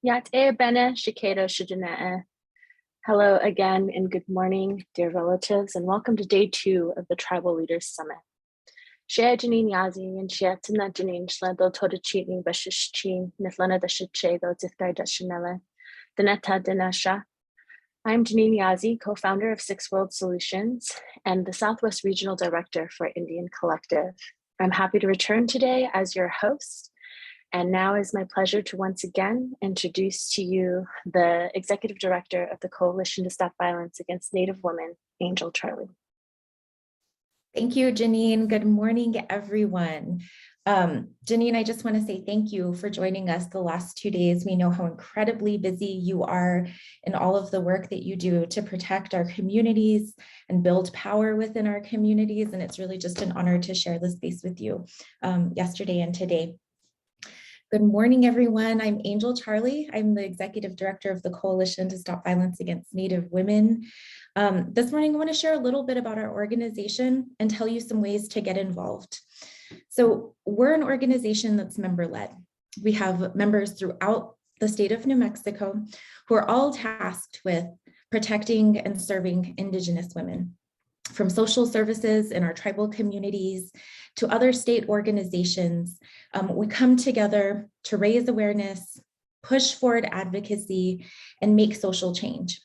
Yat e bene shikedo shijane. Hello again and good morning, dear relatives, and welcome to day 2 of the Tribal Leaders Summit. Shea Janine Yazi and Shea Tina Janine Shledo Todachini Bashichin Nithlana Dashichedo Zithgai Dashinele, Deneta Dinasha. I'm Janine Yazi, co-founder of Six World Solutions and the Southwest Regional Director for Indian Collective. I'm happy to return today as your host. And now it's my pleasure to once again introduce to you the Executive Director of the Coalition to Stop Violence Against Native Women, Angel Charlie. Thank you, Janine. Good morning, everyone. Janine, I just want to say thank you for joining us the last 2 days. We know how incredibly busy you are in all of the work that you do to protect our communities and build power within our communities. And it's really just an honor to share this space with you yesterday and today. Good morning, everyone. I'm Angel Charlie. I'm the Executive Director of the Coalition to Stop Violence Against Native Women. This morning, I want to share a little bit about our organization and tell you some ways to get involved. So we're an organization that's member-led. We have members throughout the state of New Mexico who are all tasked with protecting and serving Indigenous women, from social services in our tribal communities to other state organizations. We come together to raise awareness, push forward advocacy, and make social change.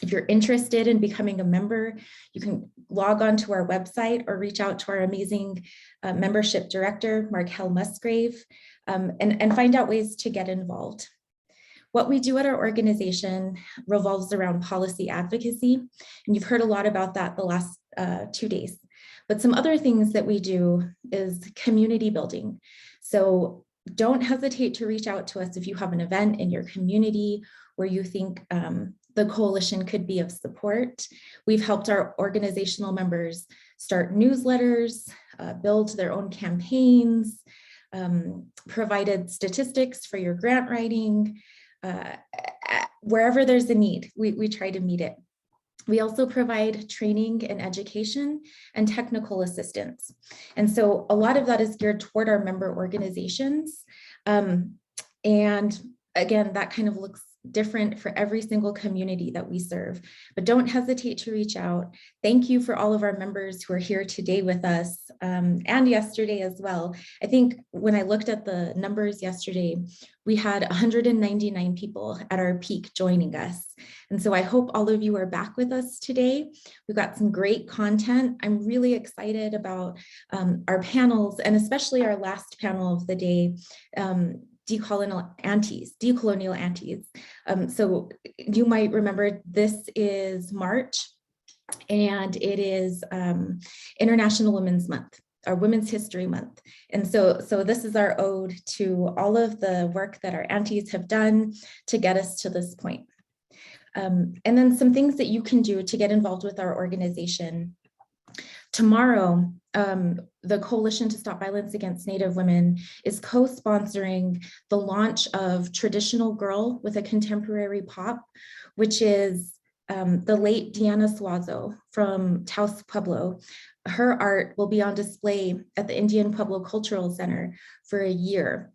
If you're interested in becoming a member, you can log on to our website or reach out to our amazing membership director, Markel Musgrave, and find out ways to get involved. What we do at our organization revolves around policy advocacy, and you've heard a lot about that the last 2 days. But some other things that we do is community building. So don't hesitate to reach out to us if you have an event in your community where you think the coalition could be of support. We've helped our organizational members start newsletters, build their own campaigns, provided statistics for your grant writing. Wherever there's a need, we try to meet it. We also provide training and education and technical assistance. And so a lot of that is geared toward our member organizations. And again, that kind of looks different for every single community that we serve, but don't hesitate to reach out. Thank you for all of our members who are here today with us and yesterday as well. I think when I looked at the numbers yesterday, we had 199 people at our peak joining us. And so I hope all of you are back with us today. We've got some great content. I'm really excited about our panels, and especially our last panel of the day, decolonial aunties. So you might remember this is March, and it is International Women's Month, or Women's History Month. And so this is our ode to all of the work that our aunties have done to get us to this point. And then some things that you can do to get involved with our organization. Tomorrow, the Coalition to Stop Violence Against Native Women is co-sponsoring the launch of Traditional Girl with a Contemporary Pop, which is the late Diana Suazo from Taos Pueblo. Her art will be on display at the Indian Pueblo Cultural Center for a year.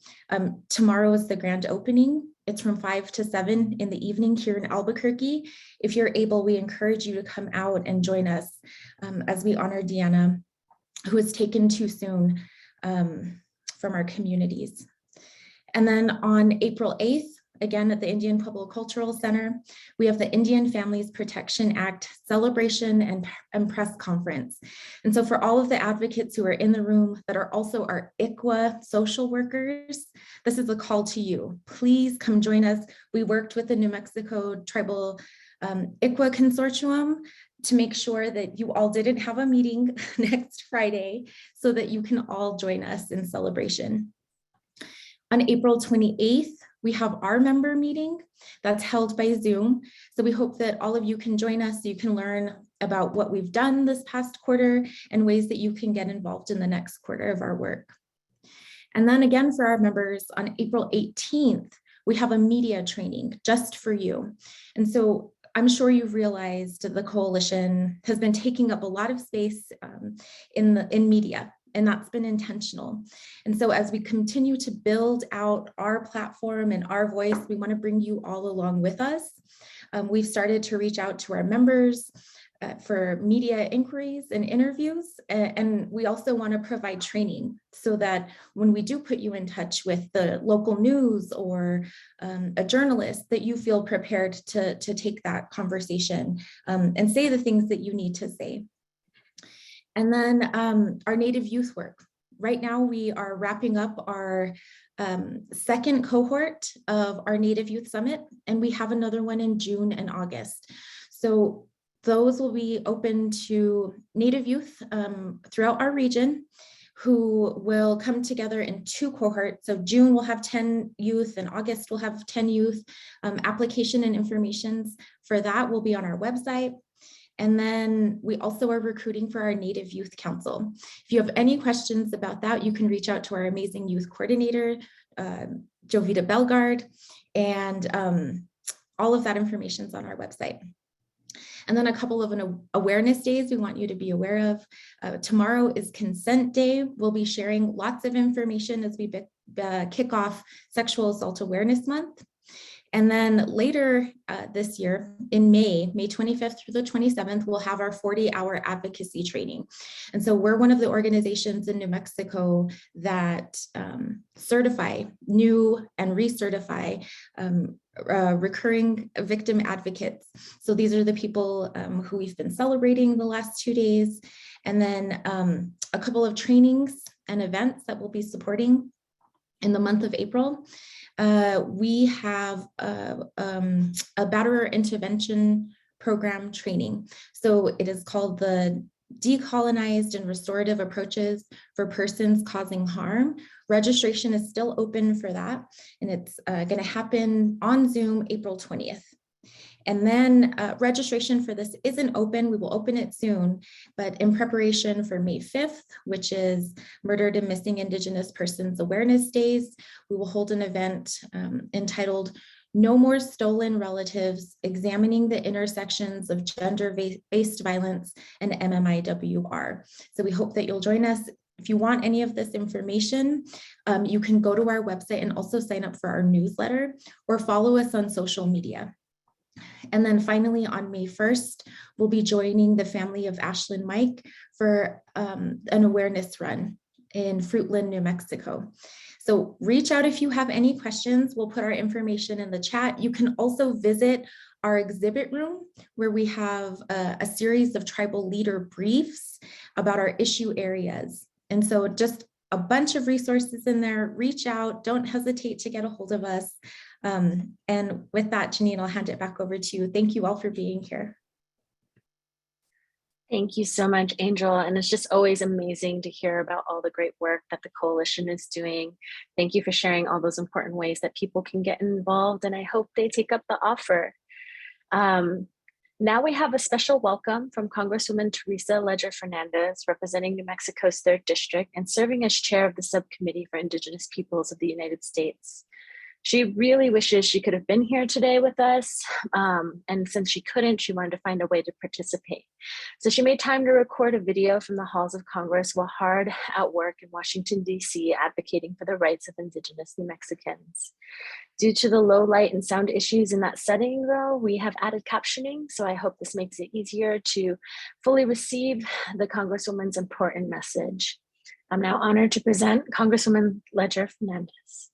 Tomorrow is the grand opening. It's from 5 to 7 in the evening here in Albuquerque. If you're able, we encourage you to come out and join us as we honor Deanna, who was taken too soon from our communities. And then on April 8th, again at the Indian Pueblo Cultural Center, we have the Indian Families Protection Act celebration and press conference. And so for all of the advocates who are in the room that are also our IFPA social workers, this is a call to you. Please come join us. We worked with the New Mexico Tribal IFPA Consortium to make sure that you all didn't have a meeting next Friday so that you can all join us in celebration. On April 28th, we have our member meeting that's held by Zoom. So we hope that all of you can join us so you can learn about what we've done this past quarter and ways that you can get involved in the next quarter of our work. And then again, for our members, on April 18th, we have a media training just for you. And so I'm sure you've realized the coalition has been taking up a lot of space in media. and that's been intentional. And so as we continue to build out our platform and our voice, we want to bring you all along with us. We've started to reach out to our members for media inquiries and interviews. And we also want to provide training so that when we do put you in touch with the local news or a journalist, that you feel prepared to take that conversation and say the things that you need to say. And then our Native youth work. Right now, we are wrapping up our second cohort of our Native Youth Summit, and we have another one in June and August. So those will be open to Native youth throughout our region who will come together in 2 cohorts. So June will have 10 youth and August will have 10 youth. Application and information for that will be on our website. And then we also are recruiting for our Native Youth Council. If you have any questions about that, you can reach out to our amazing youth coordinator, Jovita Belgard, and all of that information is on our website. And then a couple of awareness days we want you to be aware of. Tomorrow is Consent Day. We'll be sharing lots of information as we kick off Sexual Assault Awareness Month. And then later this year, in May 25th through the 27th, we'll have our 40-hour advocacy training. And so we're one of the organizations in New Mexico that certify new and recertify recurring victim advocates. So these are the people who we've been celebrating the last 2 days. And then a couple of trainings and events that we'll be supporting in the month of April. We have a batterer intervention program training. So it is called the Decolonized and Restorative Approaches for Persons Causing Harm. Registration is still open for that, and it's going to happen on Zoom April 20th. And then registration for this isn't open. We will open it soon, but in preparation for May 5th, which is Murdered and Missing Indigenous Persons Awareness Days, we will hold an event entitled No More Stolen Relatives, Examining the Intersections of Gender-Based Violence and MMIWR. So we hope that you'll join us. If you want any of this information, you can go to our website and also sign up for our newsletter or follow us on social media. And then finally, on May 1st, we'll be joining the family of Ashlyn Mike for an awareness run in Fruitland, New Mexico. So reach out if you have any questions. We'll put our information in the chat. You can also visit our exhibit room where we have a series of tribal leader briefs about our issue areas. And so just a bunch of resources in there. Reach out, don't hesitate to get a hold of us. And with that, Janine, I'll hand it back over to you. Thank you all for being here. Thank you so much, Angel. And it's just always amazing to hear about all the great work that the coalition is doing. Thank you for sharing all those important ways that people can get involved, and I hope they take up the offer. Now we have a special welcome from Congresswoman Teresa Ledger Fernandez, representing New Mexico's 3rd District and serving as chair of the Subcommittee for Indigenous Peoples of the United States. She really wishes she could have been here today with us, and since she couldn't, she wanted to find a way to participate. So she made time to record a video from the halls of Congress while hard at work in Washington, D.C., advocating for the rights of Indigenous New Mexicans. Due to the low light and sound issues in that setting, though, we have added captioning, so I hope this makes it easier to fully receive the Congresswoman's important message. I'm now honored to present Congresswoman Ledger Fernandez.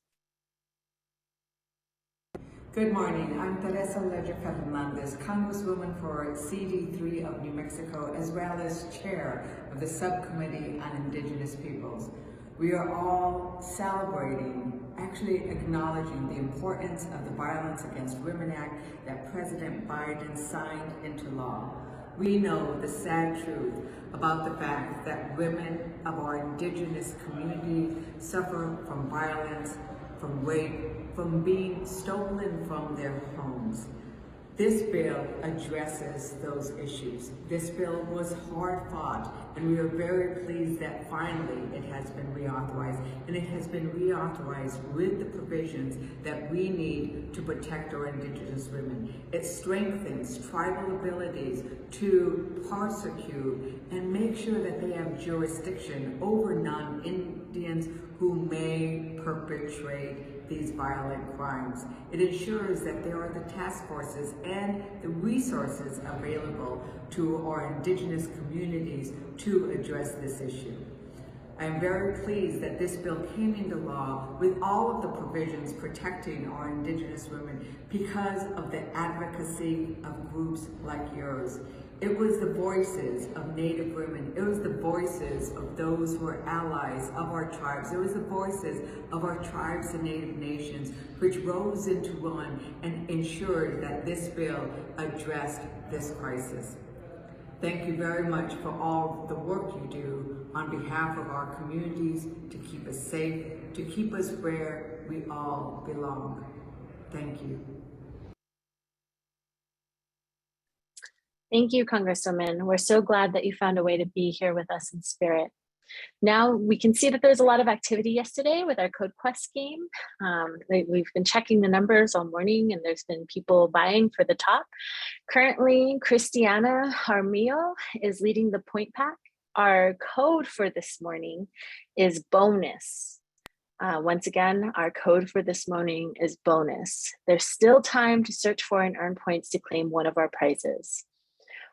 Good morning. I'm Teresa Ledger Fernandez, Congresswoman for CD3 of New Mexico, as well as Chair of the Subcommittee on Indigenous Peoples. We are all celebrating, actually acknowledging the importance of the Violence Against Women Act that President Biden signed into law. We know the sad truth about the fact that women of our Indigenous community suffer from violence, from rape, from being stolen from their homes. This bill addresses those issues. This bill was hard fought, and we are very pleased that finally it has been reauthorized, and it has been reauthorized with the provisions that we need to protect our Indigenous women. It strengthens tribal abilities to prosecute and make sure that they have jurisdiction over perpetrate these violent crimes. It ensures that there are the task forces and the resources available to our Indigenous communities to address this issue. I am very pleased that this bill came into law with all of the provisions protecting our Indigenous women because of the advocacy of groups like yours. It was the voices of Native women. It was the voices of those who are allies of our tribes. It was the voices of our tribes and Native nations which rose into one and ensured that this bill addressed this crisis. Thank you very much for all the work you do on behalf of our communities to keep us safe, to keep us where we all belong. Thank you. Thank you, Congresswoman. We're so glad that you found a way to be here with us in spirit. Now we can see that there's a lot of activity yesterday with our Code Quest game. We've been checking the numbers all morning and there's been people vying for the top. Currently, Christiana Armillo is leading the point pack. Our code for this morning is bonus. Once again, our code for this morning is bonus. There's still time to search for and earn points to claim one of our prizes.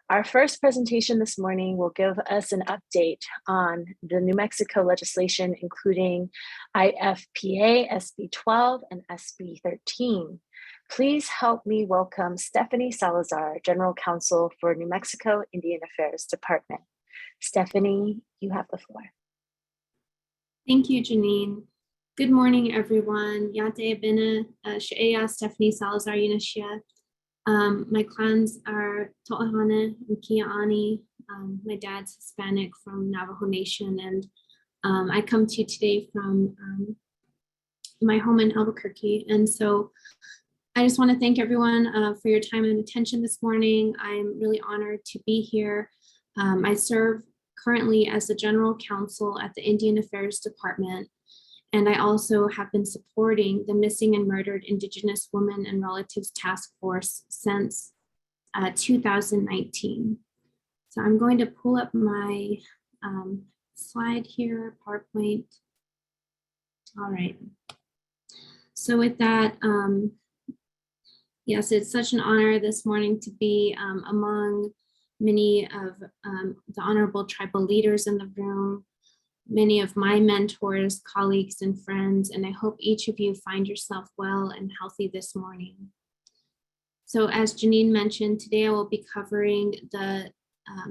Our first presentation this morning will give us an update on the New Mexico legislation, including IFPA, SB 12, and SB 13. Please help me welcome Stephanie Salazar, General Counsel for New Mexico Indian Affairs Department. Stephanie, you have the floor. Thank you, Janine. Good morning, everyone. Yate Bina, She'eya Stephanie Salazar Yunashia. My clans are To'ahana and Kia'ani. My dad's Hispanic from Navajo Nation, and I come to you today from my home in Albuquerque. And so I just want to thank everyone for your time and attention this morning. I'm really honored to be here. I serve currently as the General Counsel at the Indian Affairs Department. And I also have been supporting the Missing and Murdered Indigenous Women and Relatives Task Force since 2019. So I'm going to pull up my slide here, PowerPoint. All right. So with that, yes, it's such an honor this morning to be among many of the honorable tribal leaders in the room, many of my mentors, colleagues, and friends, and I hope each of you find yourself well and healthy this morning. So as Janine mentioned, today I will be covering the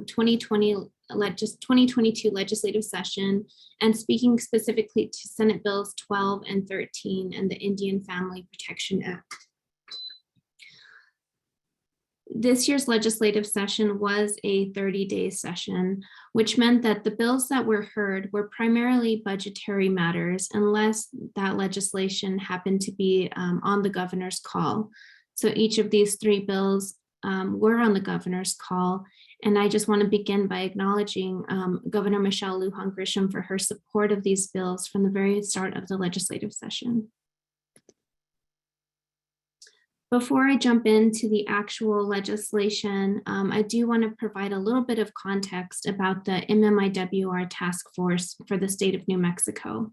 2022 legislative session and speaking specifically to Senate Bills 12 and 13 and the Indian Family Protection Act. This year's legislative session was a 30-day session, which meant that the bills that were heard were primarily budgetary matters unless that legislation happened to be on the governor's call. So each of these three bills were on the governor's call. And I just want to begin by acknowledging Governor Michelle Lujan Grisham for her support of these bills from the very start of the legislative session. Before I jump into the actual legislation, I do want to provide a little bit of context about the MMIWR task force for the state of New Mexico.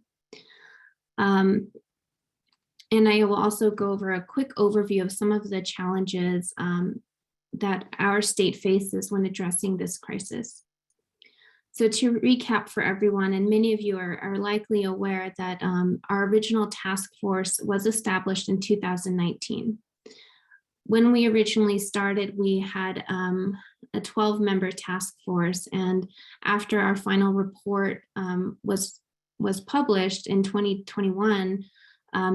And I will also go over a quick overview of some of the challenges that our state faces when addressing this crisis. So to recap for everyone, and many of you are likely aware that our original task force was established in 2019. When we originally started, we had a 12-member task force, and after our final report was published in 2021,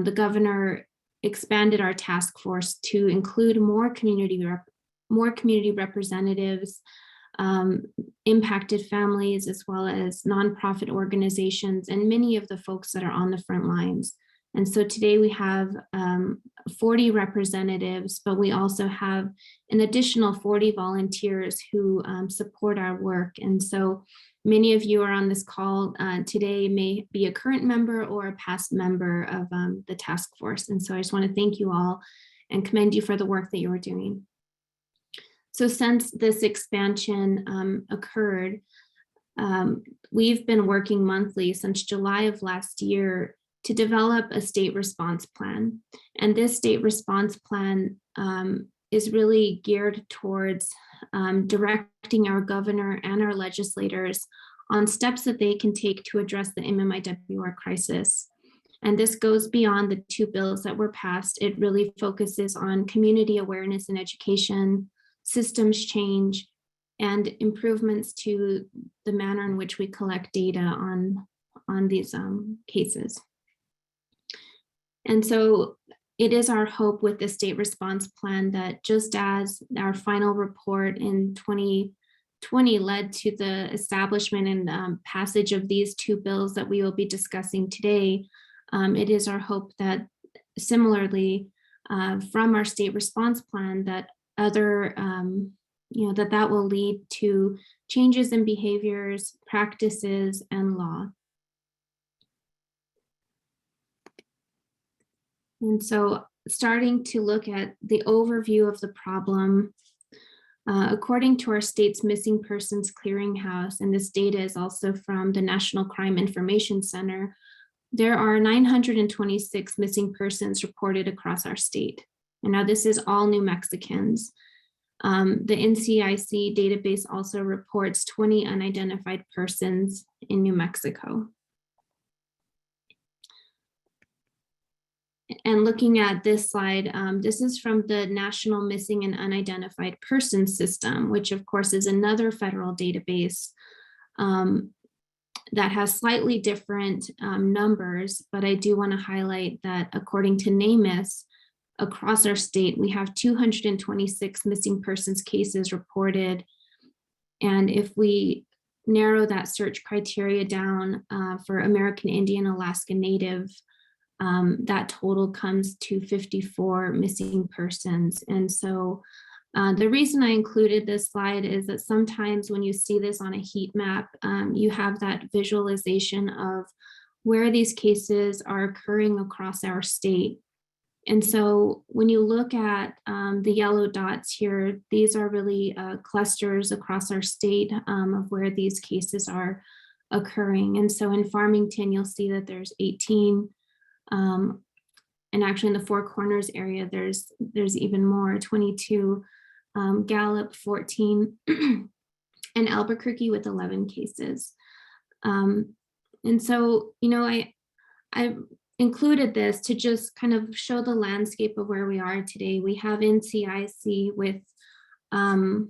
the governor expanded our task force to include more community representatives, impacted families, as well as nonprofit organizations, and many of the folks that are on the front lines. And so today we have 40 representatives, but we also have an additional 40 volunteers who support our work. And so many of you are on this call today may be a current member or a past member of the task force. And so I just want to thank you all and commend you for the work that you are doing. So since this expansion occurred, we've been working monthly since July of last year to develop a state response plan. And this state response plan is really geared towards directing our governor and our legislators on steps that they can take to address the MMIWR crisis. And this goes beyond the 2 bills that were passed. It really focuses on community awareness and education, systems change, and improvements to the manner in which we collect data on these cases. And so it is our hope with the state response plan that just as our final report in 2020 led to the establishment and passage of these 2 bills that we will be discussing today, it is our hope that similarly from our state response plan that other, that will lead to changes in behaviors, practices, and law. And so starting to look at the overview of the problem, according to our state's Missing Persons Clearinghouse, and this data is also from the National Crime Information Center, there are 926 missing persons reported across our state. And now this is all New Mexicans. The NCIC database also reports 20 unidentified persons in New Mexico. And looking at this slide, this is from the National Missing and Unidentified Persons System, which of course is another federal database that has slightly different numbers, but I do want to highlight that according to NamUs, across our state, we have 226 missing persons cases reported. And if we narrow that search criteria down for American Indian, Alaska Native, that total comes to 54 missing persons. And so the reason I included this slide is that sometimes when you see this on a heat map, you have that visualization of where these cases are occurring across our state. And so when you look at the yellow dots here, these are really clusters across our state of where these cases are occurring. And so in Farmington, you'll see that there's 18. And actually in the Four Corners area, there's even more, 22, Gallup 14, and Albuquerque with 11 cases. And so, I included this to just kind of show the landscape of where we are today. We have NCIC with, a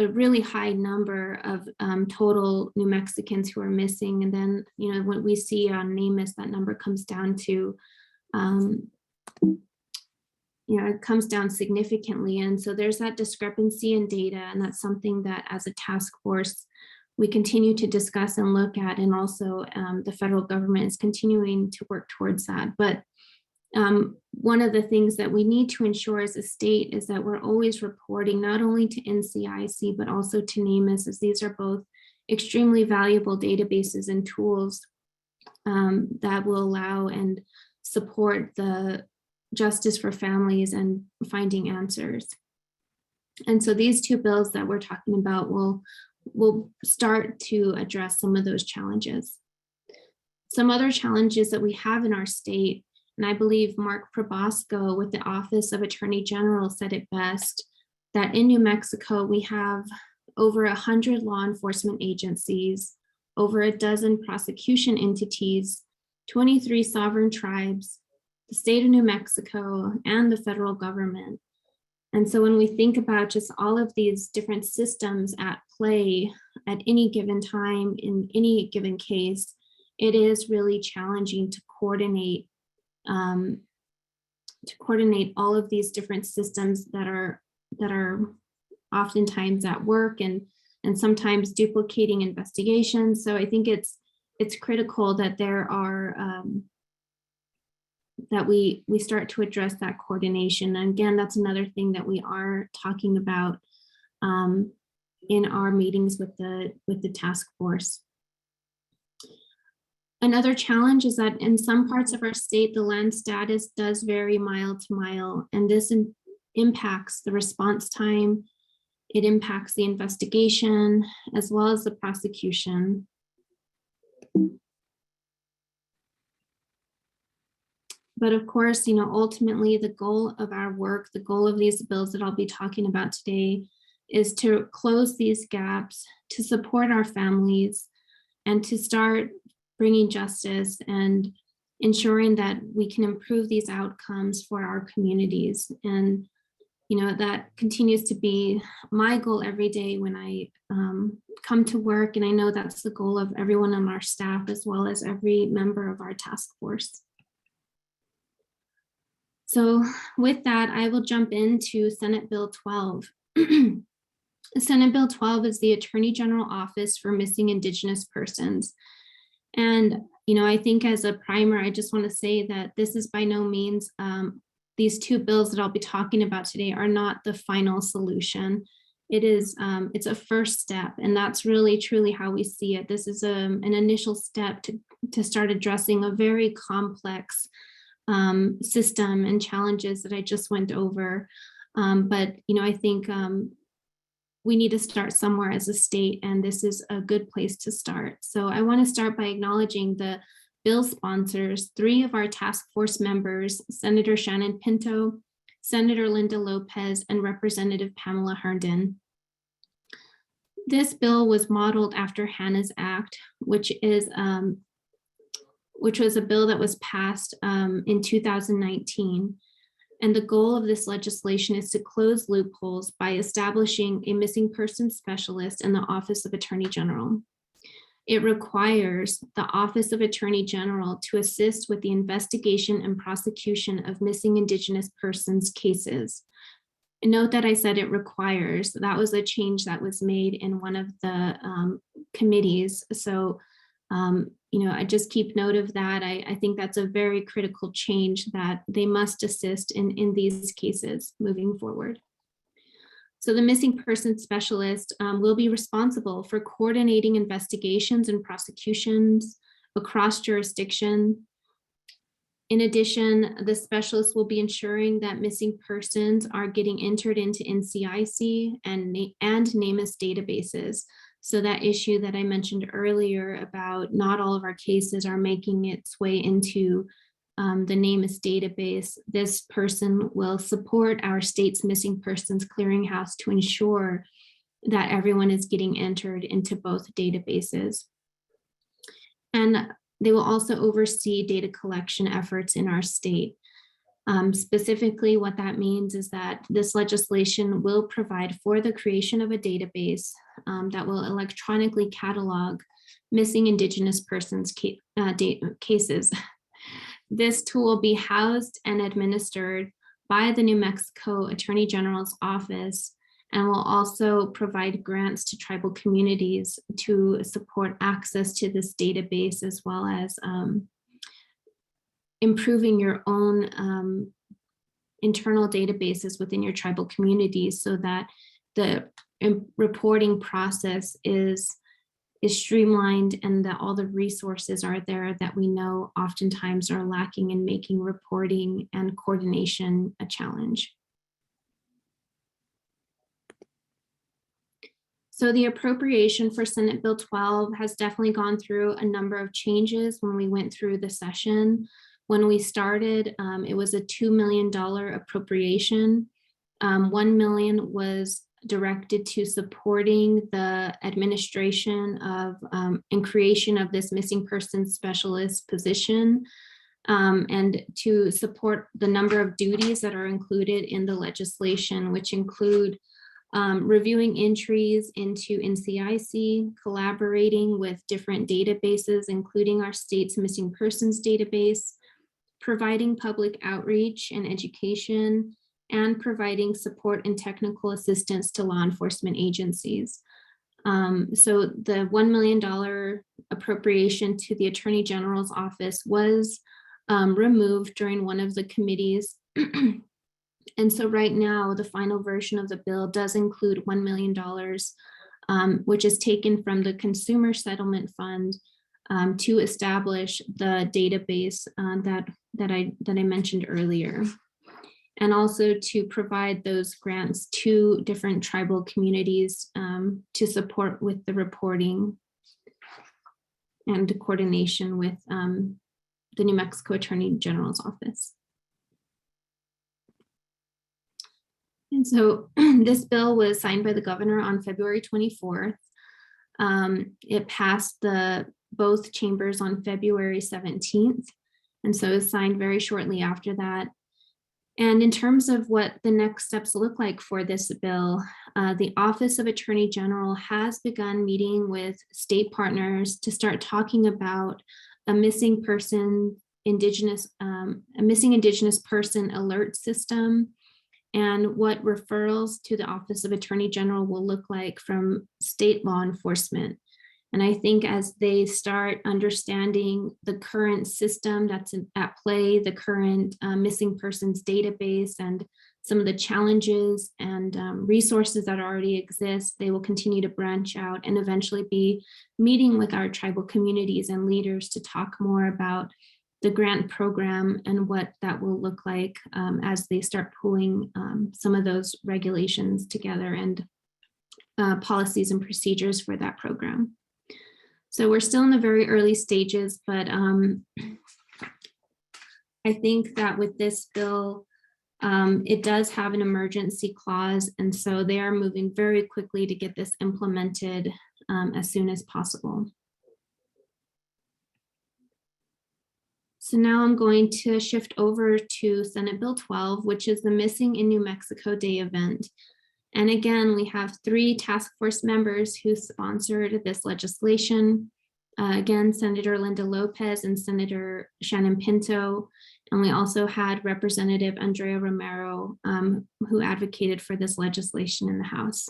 really high number of total New Mexicans who are missing. And then, what we see on NamUs, that number comes down to, it comes down significantly. And so there's that discrepancy in data. And that's something that as a task force, we continue to discuss and look at. And also the federal government is continuing to work towards that. But one of the things that we need to ensure as a state is that we're always reporting not only to NCIC, but also to NamUs, as these are both extremely valuable databases and tools that will allow and support the justice for families and finding answers. And so these 2 bills that we're talking about will start to address some of those challenges. Some other challenges that we have in our state, and I believe Mark Probosco with the Office of Attorney General said it best, that in New Mexico, we have over 100 law enforcement agencies, over a dozen prosecution entities, 23 sovereign tribes, the state of New Mexico, and the federal government. And so when we think about just all of these different systems at play at any given time in any given case, it is really challenging to coordinate all of these different systems that are oftentimes at work and sometimes duplicating investigations. So I think it's critical that there are that we start to address that coordination. And again, that's another thing that we are talking about in our meetings with the task force. Another challenge is that in some parts of our state, the land status does vary mile to mile, and this impacts the response time. It impacts the investigation as well as the prosecution. But of course, ultimately the goal of our work, the goal of these bills that I'll be talking about today is to close these gaps, to support our families, and to start bringing justice and ensuring that we can improve these outcomes for our communities. And that continues to be my goal every day when I come to work. And I know that's the goal of everyone on our staff, as well as every member of our task force. So with that, I will jump into Senate Bill 12. Senate Bill 12 is the Attorney General Office for Missing Indigenous Persons. And, I think as a primer, I just want to say that this is by no means, these two bills that I'll be talking about today are not the final solution. It's a first step, and that's really truly how we see it. This is an initial step to start addressing a very complex system and challenges that I just went over. But I think we need to start somewhere as a state, and this is a good place to start. So I want to start by acknowledging the bill sponsors, 3 of our task force members, Senator Shannon Pinto, Senator Linda Lopez, and Representative Pamela Herndon. This bill was modeled after Hannah's Act, which was a bill that was passed in 2019. And the goal of this legislation is to close loopholes by establishing a missing person specialist in the Office of Attorney General. It requires the Office of Attorney General to assist with the investigation and prosecution of missing Indigenous persons cases. And note that I said it requires. That was a change that was made in one of the committees. So I just keep note of that. I think that's a very critical change, that they must assist in these cases moving forward. So the missing person specialist will be responsible for coordinating investigations and prosecutions across jurisdiction. In addition, the specialist will be ensuring that missing persons are getting entered into NCIC and NamUs databases. So that issue that I mentioned earlier about not all of our cases are making its way into the NamUs database, this person will support our state's missing persons clearinghouse to ensure that everyone is getting entered into both databases. And they will also oversee data collection efforts in our state. Specifically, what that means is that this legislation will provide for the creation of a database that will electronically catalog missing Indigenous persons cases. This tool will be housed and administered by the New Mexico Attorney General's office, and will also provide grants to tribal communities to support access to this database, as well as improving your own internal databases within your tribal communities, so that the reporting process is streamlined and that all the resources are there that we know oftentimes are lacking in making reporting and coordination a challenge. So the appropriation for Senate Bill 12 has definitely gone through a number of changes when we went through the session. When we started, it was a $2 million appropriation. $1 million was directed to supporting the administration of and creation of this missing person specialist position, and to support the number of duties that are included in the legislation, which include reviewing entries into NCIC, collaborating with different databases, including our state's missing persons database, providing public outreach and education, and providing support and technical assistance to law enforcement agencies. So the $1 million appropriation to the Attorney General's office was removed during one of the committees. And so right now, the final version of the bill does include $1 million, which is taken from the Consumer Settlement Fund to establish the database that I mentioned earlier, and also to provide those grants to different tribal communities to support with the reporting and the coordination with the New Mexico Attorney General's office. And so this bill was signed by the governor on February 24th. It passed both chambers on February 17th. And so it was signed very shortly after that. And in terms of what the next steps look like for this bill, the Office of Attorney General has begun meeting with state partners to start talking about a missing Indigenous person alert system, and what referrals to the Office of Attorney General will look like from state law enforcement. And I think as they start understanding the current system that's at play, the current missing persons database, and some of the challenges and resources that already exist, they will continue to branch out and eventually be meeting with our tribal communities and leaders to talk more about the grant program and what that will look like as they start pulling some of those regulations together and policies and procedures for that program. So we're still in the very early stages, but I think that with this bill, it does have an emergency clause, and so they are moving very quickly to get this implemented as soon as possible. So now I'm going to shift over to Senate Bill 12, which is the Missing in New Mexico Day event. And again, we have 3 task force members who sponsored this legislation. Again, Senator Linda Lopez and Senator Shannon Pinto. And we also had Representative Andrea Romero, who advocated for this legislation in the House.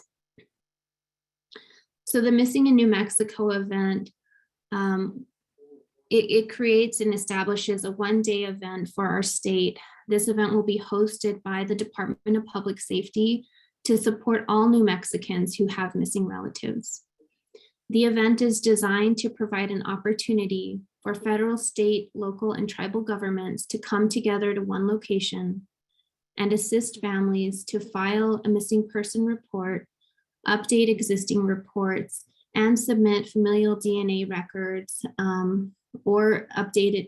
So the Missing in New Mexico event, it creates and establishes a one-day event for our state. This event will be hosted by the Department of Public Safety to support all New Mexicans who have missing relatives. The event is designed to provide an opportunity for federal, state, local, and tribal governments to come together to one location and assist families to file a missing person report, update existing reports, and submit familial DNA records or updated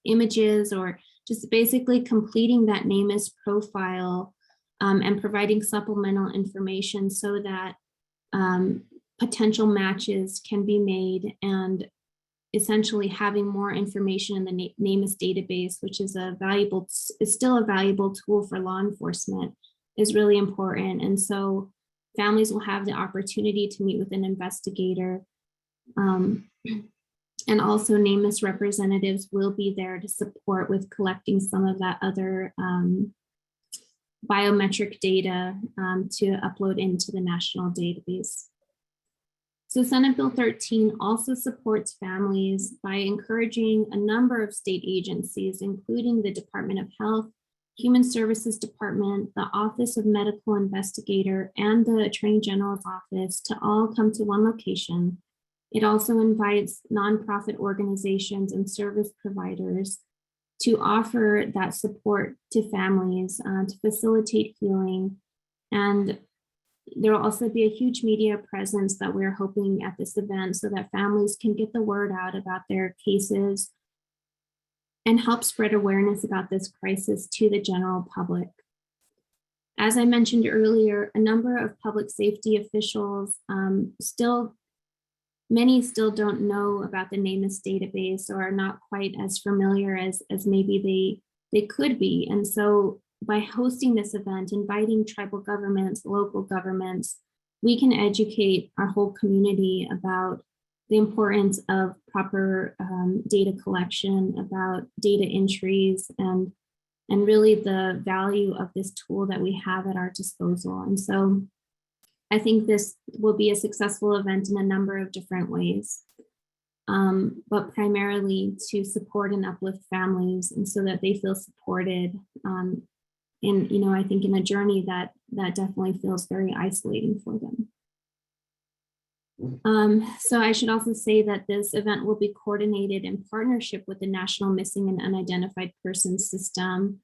images, or just basically completing that NamUs profile and providing supplemental information so that potential matches can be made, and essentially having more information in the NamUs database, which is still a valuable tool for law enforcement, is really important. And so families will have the opportunity to meet with an investigator. And also NamUs representatives will be there to support with collecting some of that other biometric data to upload into the national database. So Senate Bill 13 also supports families by encouraging a number of state agencies, including the Department of Health, Human Services Department, the Office of Medical Investigator, and the Attorney General's office to all come to one location. It also invites nonprofit organizations and service providers to offer that support to families to facilitate healing. And there will also be a huge media presence that we're hoping at this event so that families can get the word out about their cases and help spread awareness about this crisis to the general public. As I mentioned earlier, a number of public safety officials many still don't know about the NamUs database or are not quite as familiar as maybe they could be. And so by hosting this event, inviting tribal governments, local governments, we can educate our whole community about the importance of proper data collection, about data entries, and really the value of this tool that we have at our disposal. And so I think this will be a successful event in a number of different ways, but primarily to support and uplift families, and so that they feel supported. I think in a journey that definitely feels very isolating for them. So I should also say that this event will be coordinated in partnership with the National Missing and Unidentified Persons System.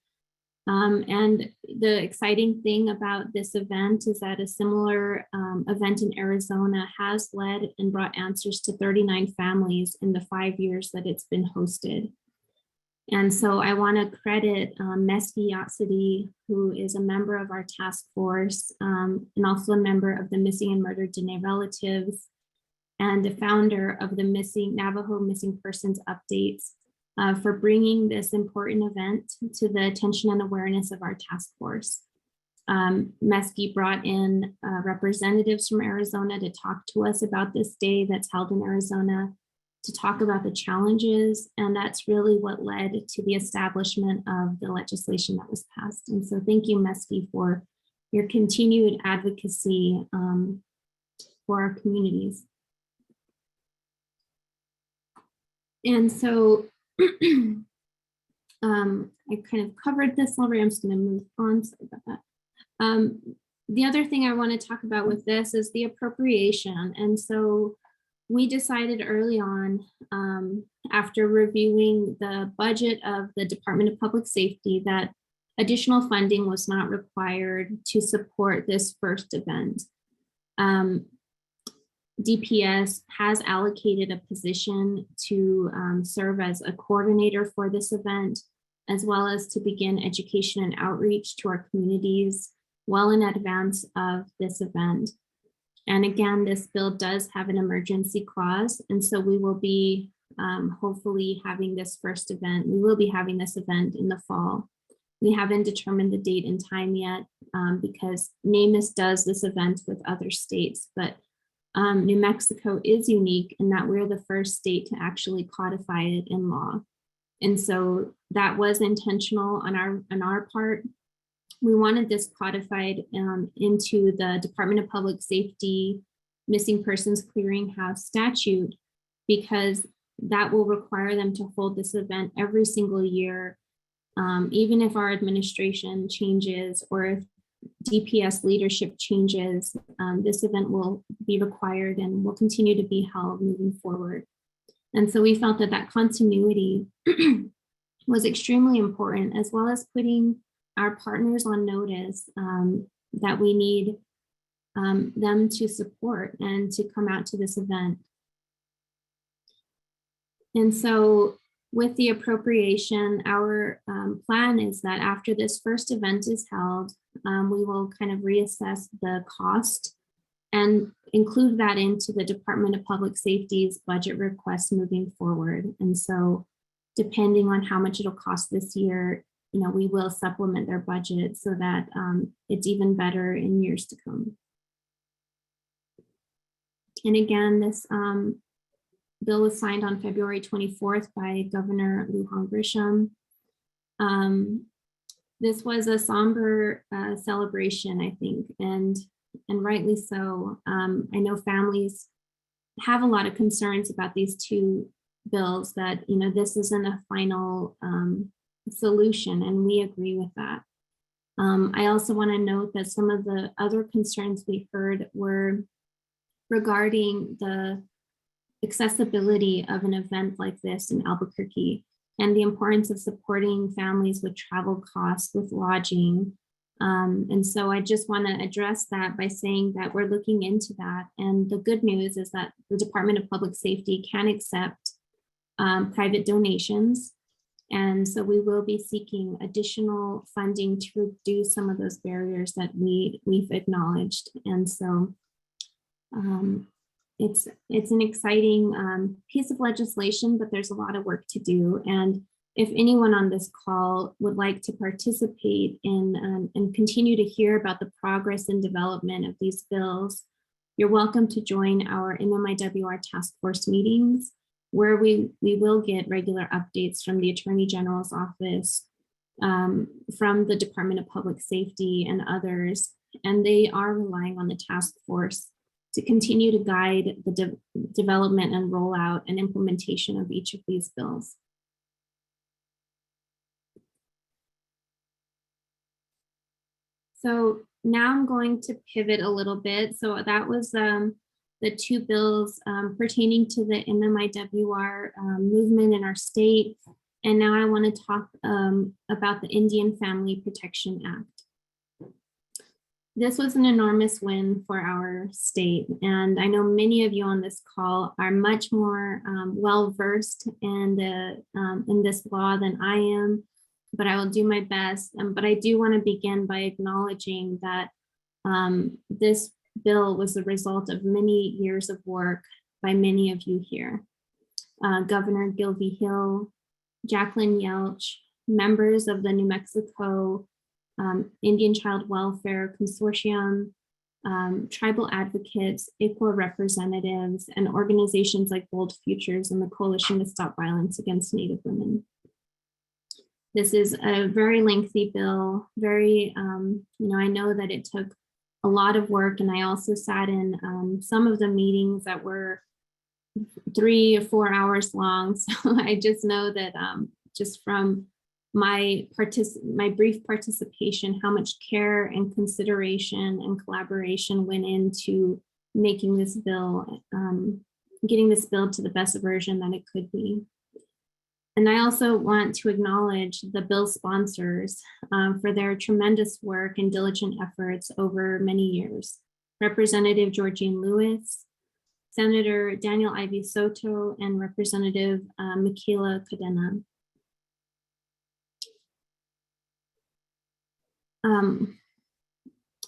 And the exciting thing about this event is that a similar event in Arizona has led and brought answers to 39 families in the 5 years that it's been hosted. And so I want to credit Mesky Yatsidi, who is a member of our task force and also a member of the Missing and Murdered Dene Relatives and the founder of the Navajo Missing Persons Updates for bringing this important event to the attention and awareness of our task force. Mesky brought in representatives from Arizona to talk to us about this day that's held in Arizona, to talk about the challenges, and that's really what led to the establishment of the legislation that was passed. And so thank you, Mesky, for your continued advocacy for our communities. And so I kind of covered this already. I'm just going to move on. Sorry about that. The other thing I want to talk about with this is the appropriation. And so we decided early on, after reviewing the budget of the Department of Public Safety, that additional funding was not required to support this first event. DPS has allocated a position to serve as a coordinator for this event, as well as to begin education and outreach to our communities well in advance of this event. And again, this bill does have an emergency clause, and so we will be hopefully having this first event. We will be having this event in the fall. We haven't determined the date and time yet because NamUs does this event with other states, but New Mexico is unique in that we're the first state to actually codify it in law. And so that was intentional on our part. We wanted this codified into the Department of Public Safety Missing Persons Clearinghouse statute, because that will require them to hold this event every single year, even if our administration changes or if DPS leadership changes, this event will be required and will continue to be held moving forward. And so we felt that that continuity was extremely important, as well as putting our partners on notice that we need them to support and to come out to this event. And so with the appropriation, our plan is that after this first event is held, we will kind of reassess the cost and include that into the Department of Public Safety's budget request moving forward. And so depending on how much it'll cost this year, we will supplement their budget so that it's even better in years to come. And again, this bill was signed on February 24th by Governor Lujan Grisham. This was a somber celebration, I think, and rightly so. I know families have a lot of concerns about these two bills, that this isn't a final solution, and we agree with that. I also want to note that some of the other concerns we heard were regarding the accessibility of an event like this in Albuquerque and the importance of supporting families with travel costs, with lodging. And so I just want to address that by saying that we're looking into that. And the good news is that the Department of Public Safety can accept private donations. And so we will be seeking additional funding to reduce some of those barriers that we've acknowledged. And so it's an exciting piece of legislation, but there's a lot of work to do. And if anyone on this call would like to participate in and continue to hear about the progress and development of these bills, you're welcome to join our MMIWR task force meetings, where we will get regular updates from the Attorney General's office, from the Department of Public Safety and others. And they are relying on the task force to continue to guide the development and rollout and implementation of each of these bills. So now I'm going to pivot a little bit. So that was the two bills pertaining to the MMIWR movement in our state. And now I want to talk about the Indian Family Protection Act. This was an enormous win for our state, and I know many of you on this call are much more well-versed in this law than I am, but I will do my best. But I do want to begin by acknowledging that this bill was the result of many years of work by many of you here. Governor Gilby Hill, Jacqueline Yelch, members of the New Mexico Indian Child Welfare Consortium, tribal advocates, IFPA representatives, and organizations like Bold Futures and the Coalition to Stop Violence Against Native Women. This is a very lengthy bill, very, I know that it took a lot of work, and I also sat in some of the meetings that were 3 or 4 hours long. So I just know that just from my brief participation, how much care and consideration and collaboration went into making this bill, getting this bill to the best version that it could be. And I also want to acknowledge the bill sponsors for their tremendous work and diligent efforts over many years. Representative Georgine Lewis, Senator Daniel Ivy Soto, and Representative Michaela Cadena.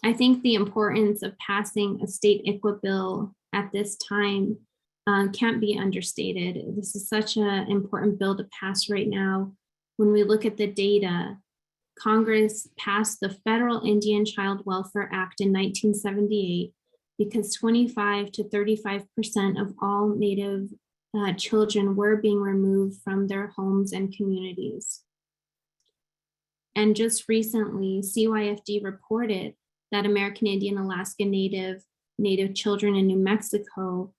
I think the importance of passing a state IFPA bill at this time can't be understated. This is such an important bill to pass right now. When we look at the data, Congress passed the Federal Indian Child Welfare Act in 1978 because 25 to 35% of all Native children were being removed from their homes and communities. And just recently, CYFD reported that American Indian Alaska Native children in New Mexico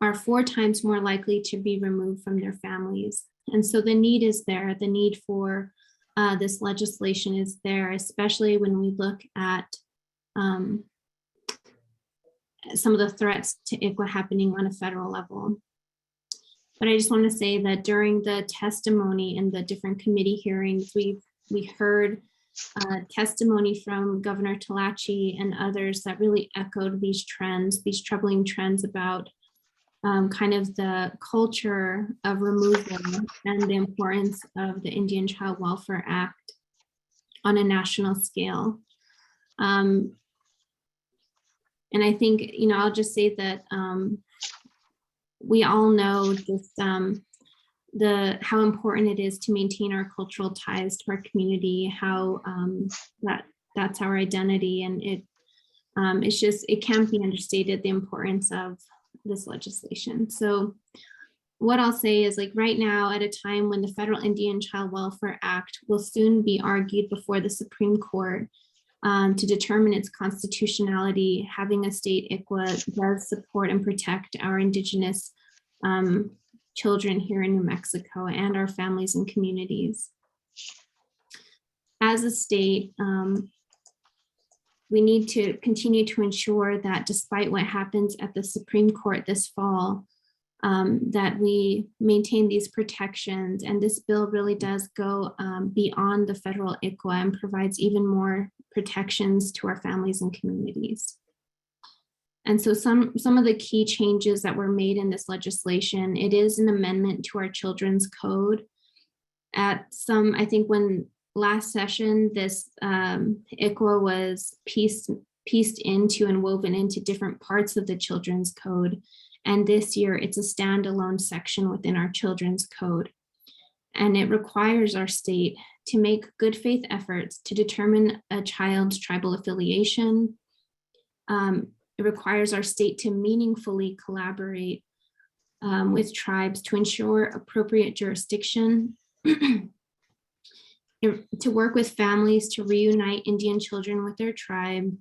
are 4 times more likely to be removed from their families. And so the need is there. The need for this legislation is there, especially when we look at some of the threats to IFPA happening on a federal level. But I just want to say that during the testimony in the different committee hearings, we heard testimony from Governor Talachi and others that really echoed these trends, these troubling trends about kind of the culture of removal and the importance of the Indian Child Welfare Act on a national scale. And I think, I'll just say that we all know just how important it is to maintain our cultural ties to our community, how that's our identity, and it can't be understated the importance of this legislation. So what I'll say is, like, right now, at a time when the Federal Indian Child Welfare Act will soon be argued before the Supreme Court to determine its constitutionality, having a state IFPA does support and protect our Indigenous children here in New Mexico and our families and communities. As a state, we need to continue to ensure that despite what happens at the Supreme Court this fall, that we maintain these protections. And this bill really does go beyond the federal IFPA and provides even more protections to our families and communities. And so some of the key changes that were made in this legislation, it is an amendment to our children's code. I think when last session, this IFPA was pieced into and woven into different parts of the children's code. And this year it's a standalone section within our children's code. And it requires our state to make good faith efforts to determine a child's tribal affiliation. It requires our state to meaningfully collaborate with tribes to ensure appropriate jurisdiction, to work with families to reunite Indian children with their tribe,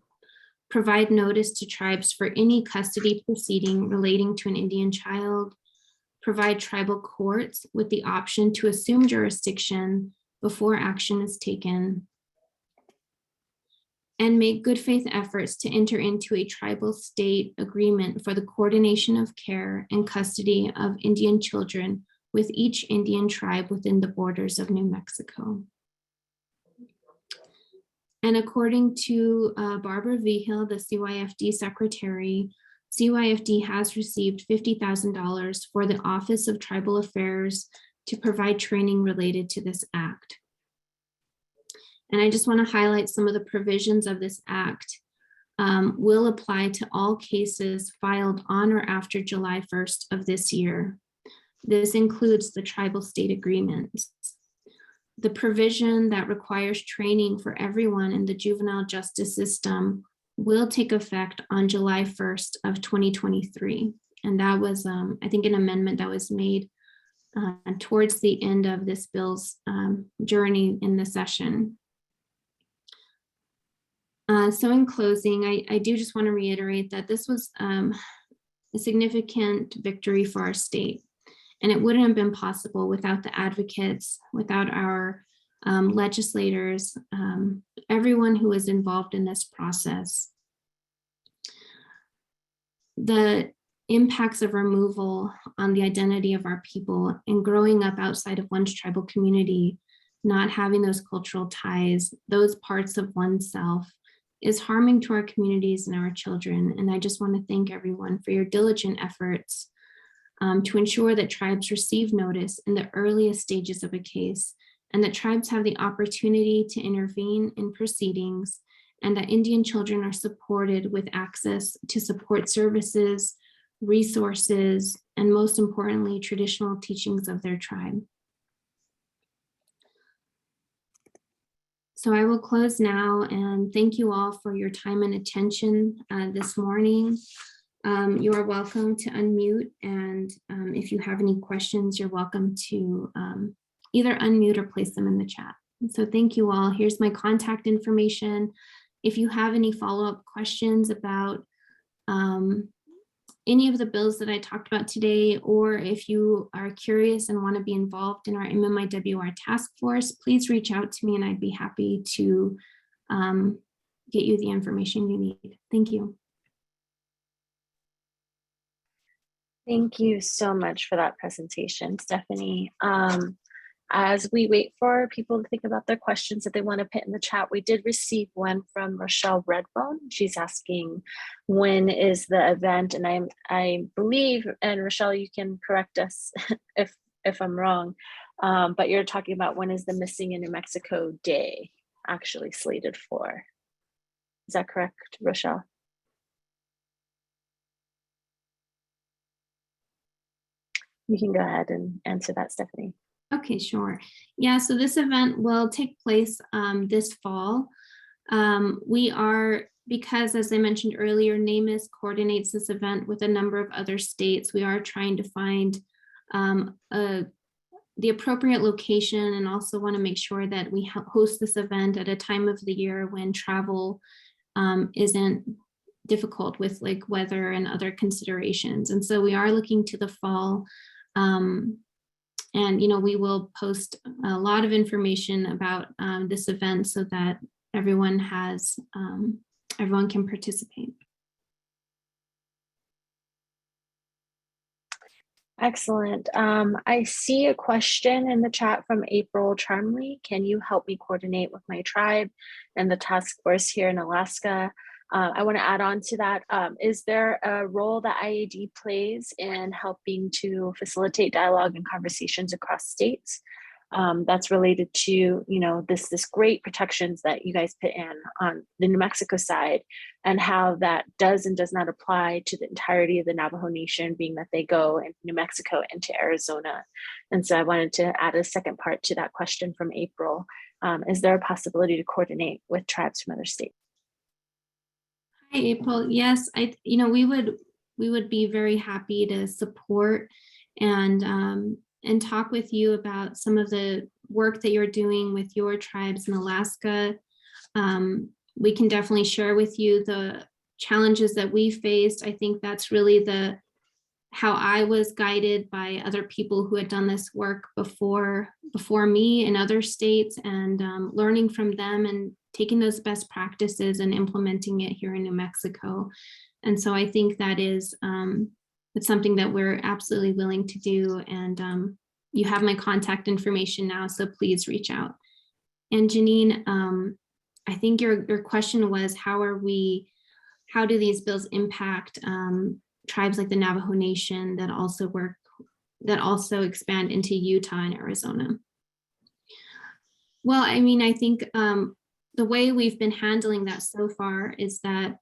provide notice to tribes for any custody proceeding relating to an Indian child, provide tribal courts with the option to assume jurisdiction before action is taken, and make good faith efforts to enter into a tribal state agreement for the coordination of care and custody of Indian children with each Indian tribe within the borders of New Mexico. And according to Barbara Vigil, the CYFD secretary, CYFD has received $50,000 for the Office of Tribal Affairs to provide training related to this act. And I just want to highlight some of the provisions of this act will apply to all cases filed on or after July 1st of this year. This includes the tribal state agreements. The provision that requires training for everyone in the juvenile justice system will take effect on July 1st of 2023. And that was, I think, an amendment that was made towards the end of this bill's journey in the session. So in closing, I do just want to reiterate that this was a significant victory for our state. And it wouldn't have been possible without the advocates, without our legislators, everyone who was involved in this process. The impacts of removal on the identity of our people and growing up outside of one's tribal community, not having those cultural ties, those parts of oneself, is harming to our communities and our children. And I just want to thank everyone for your diligent efforts to ensure that tribes receive notice in the earliest stages of a case, and that tribes have the opportunity to intervene in proceedings, and that Indian children are supported with access to support services, resources, and most importantly, traditional teachings of their tribe. So I will close now and thank you all for your time and attention this morning. You are welcome to unmute, and if you have any questions, you're welcome to either unmute or place them in the chat. So thank you all. Here's my contact information. If you have any follow-up questions about any of the bills that I talked about today, or if you are curious and want to be involved in our MMIWR task force, please reach out to me and I'd be happy to get you the information you need. Thank you. Thank you so much for that presentation, Stephanie. As we wait for people to think about their questions that they want to put in the chat, we did receive one from Rochelle Redbone. She's asking, when is the event? And I believe, and Rochelle, you can correct us if I'm wrong, but you're talking about when is the Missing in New Mexico Day actually slated for? Is that correct, Rochelle? You can go ahead and answer that, Stephanie. Okay, sure. Yeah, so this event will take place this fall. We are, because as I mentioned earlier, NAMIS coordinates this event with a number of other states. We are trying to find the appropriate location, and also want to make sure that we host this event at a time of the year when travel isn't difficult with like weather and other considerations. And so we are looking to the fall. And, you know, we will post a lot of information about this event so that everyone has, everyone can participate. Excellent. I see a question in the chat from April Charmley. Can you help me coordinate with my tribe and the task force here in Alaska? I want to add on to that. Is there a role that IAD plays in helping to facilitate dialogue and conversations across states? That's related to, you know, this great protections that you guys put in on the New Mexico side, and how that does and does not apply to the entirety of the Navajo Nation, being that they go in New Mexico into Arizona. And so I wanted to add a second part to that question from April. Is there a possibility to coordinate with tribes from other states? Hi, April. Yes, we would be very happy to support and talk with you about some of the work that you're doing with your tribes in Alaska. We can definitely share with you the challenges that we faced. I think that's really how I was guided by other people who had done this work before me in other states, and learning from them and taking those best practices and implementing it here in New Mexico. And so I think that is it's something that we're absolutely willing to do. And you have my contact information now, so please reach out. And Janine, I think your question was, how do these bills impact tribes like the Navajo Nation that also expand into Utah and Arizona? Well, I mean, I think the way we've been handling that so far is that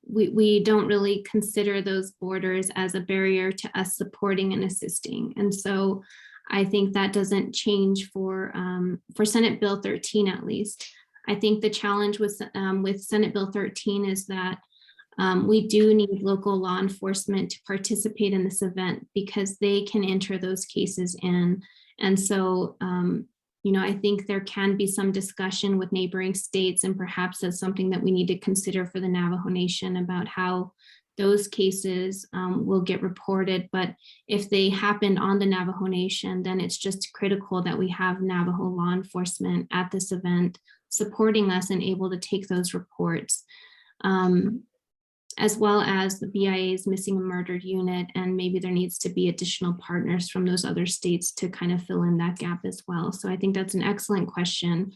we don't really consider those borders as a barrier to us supporting and assisting. And so I think that doesn't change for Senate Bill 13, at least. I think the challenge with Senate Bill 13 is that we do need local law enforcement to participate in this event because they can enter those cases in. And so, I think there can be some discussion with neighboring states, and perhaps that's something that we need to consider for the Navajo Nation about how those cases will get reported. But if they happened on the Navajo Nation, then it's just critical that we have Navajo law enforcement at this event supporting us and able to take those reports, as well as the BIA's missing and murdered unit. And maybe there needs to be additional partners from those other states to kind of fill in that gap as well. So I think that's an excellent question.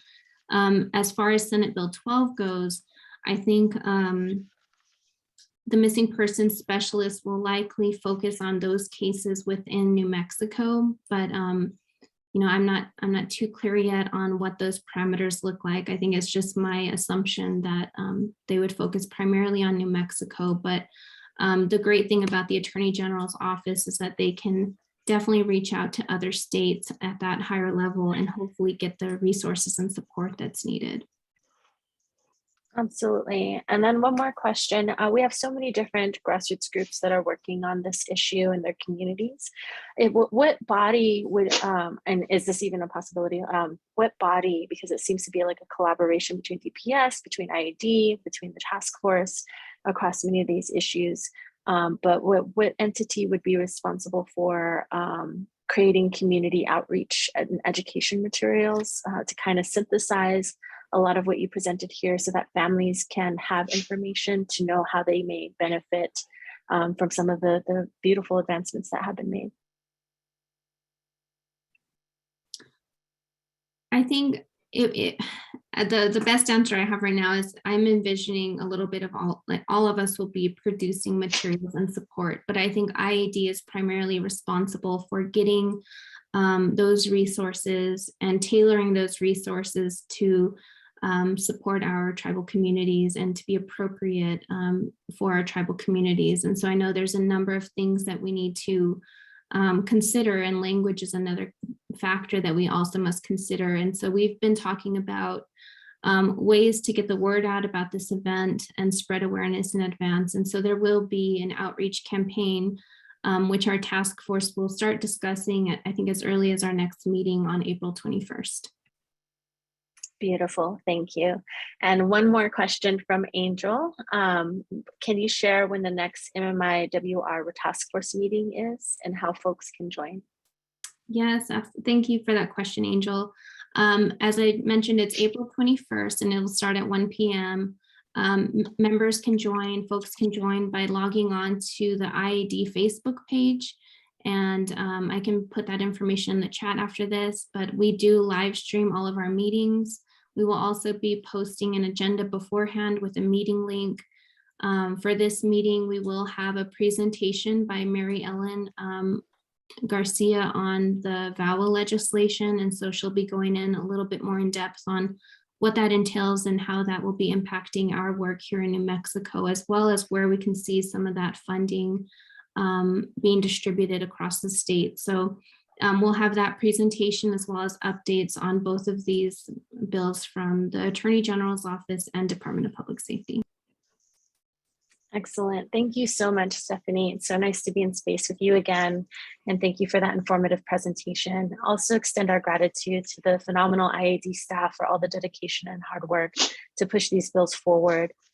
As far as Senate Bill 12 goes, I think the missing persons specialist will likely focus on those cases within New Mexico, but I'm not too clear yet on what those parameters look like. I think it's just my assumption that they would focus primarily on New Mexico. But the great thing about the Attorney General's office is that they can definitely reach out to other states at that higher level and hopefully get the resources and support that's needed. Absolutely. And then one more question. We have so many different grassroots groups that are working on this issue in their communities. What body would, and is this even a possibility? What body, because it seems to be like a collaboration between DPS, between IAD, between the task force across many of these issues. But what entity would be responsible for creating community outreach and education materials to kind of synthesize a lot of what you presented here so that families can have information to know how they may benefit from some of the beautiful advancements that have been made? I think the best answer I have right now is I'm envisioning a little bit of all of us will be producing materials and support, but I think IAD is primarily responsible for getting those resources and tailoring those resources to support our tribal communities and to be appropriate for our tribal communities. And so I know there's a number of things that we need to consider, and language is another factor that we also must consider. And so we've been talking about ways to get the word out about this event and spread awareness in advance. And so there will be an outreach campaign, which our task force will start discussing, I think, as early as our next meeting on April 21st. Beautiful, thank you. And one more question from Angel. Can you share when the next MMIWR task force meeting is and how folks can join? Yes, thank you for that question, Angel. As I mentioned, it's April 21st and it'll start at 1 p.m. Members can join, folks can join by logging on to the IAD Facebook page. And I can put that information in the chat after this, but we do live stream all of our meetings. We will also be posting an agenda beforehand with a meeting link. For this meeting, we will have a presentation by Mary Ellen Garcia on the VAWA legislation. And so she'll be going in a little bit more in depth on what that entails and how that will be impacting our work here in New Mexico, as well as where we can see some of that funding being distributed across the state. So we'll have that presentation as well as updates on both of these bills from the Attorney General's office and Department of Public Safety. Excellent. Thank you so much, Stephanie. It's so nice to be in space with you again. And thank you for that informative presentation. Also extend our gratitude to the phenomenal IAD staff for all the dedication and hard work to push these bills forward.